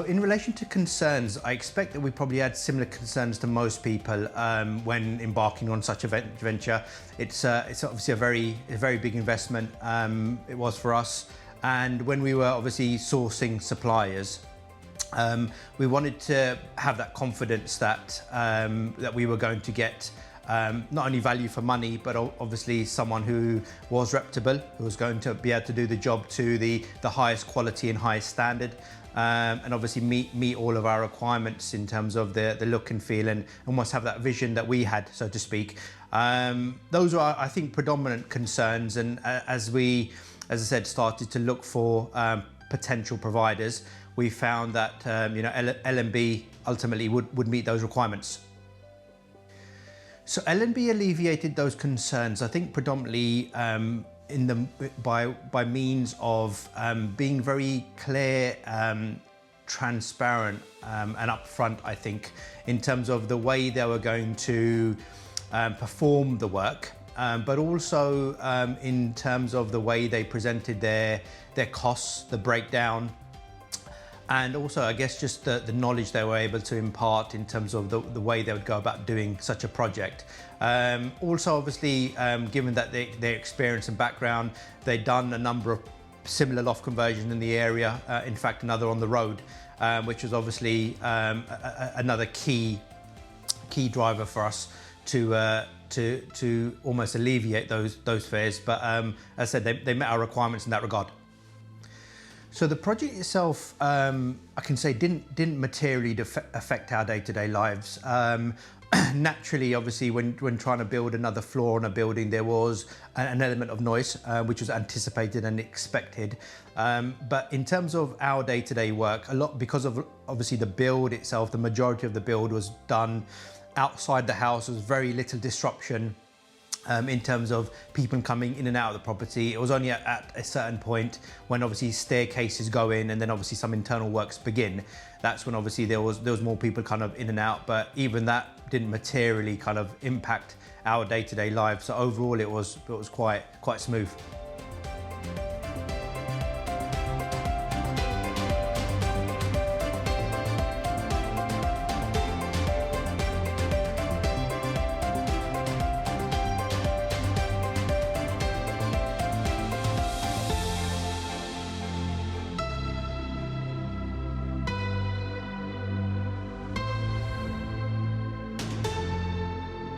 in relation to concerns, I expect that we probably had similar concerns to most people when embarking on such a venture. It's obviously a very big investment. It was for us, and when we were obviously sourcing suppliers, we wanted to have that confidence that that we were going to get not only value for money, but obviously someone who was reputable, who was going to be able to do the job to the highest quality and highest standard, and obviously meet all of our requirements in terms of the look and feel, and almost have that vision that we had, so to speak. Those are, I think, predominant concerns, and as I said, started to look for potential providers, we found that LMB ultimately would meet those requirements. So LMB alleviated those concerns, I think, predominantly by means of being very clear, transparent, and upfront, I think, in terms of the way they were going to perform the work, but also in terms of the way they presented their costs, the breakdown, and also, I guess, just the knowledge they were able to impart in terms of the way they would go about doing such a project. Also, obviously, given that their experience and background, they'd done a number of similar loft conversions in the area, in fact, another on the road, which was obviously another key driver for us to almost alleviate those fears. But as I said, they met our requirements in that regard. So the project itself, I can say, didn't materially affect our day-to-day lives. Naturally, obviously, when trying to build another floor on a building, there was an element of noise, which was anticipated and expected. But in terms of our day-to-day work, a lot, because of obviously the build itself, the majority of the build was done outside the house. There was very little disruption in terms of people coming in and out of the property. It was only at a certain point when obviously staircases go in and then obviously some internal works begin. That's when obviously there was more people kind of in and out, but even that didn't materially kind of impact our day-to-day lives. So overall it was quite smooth.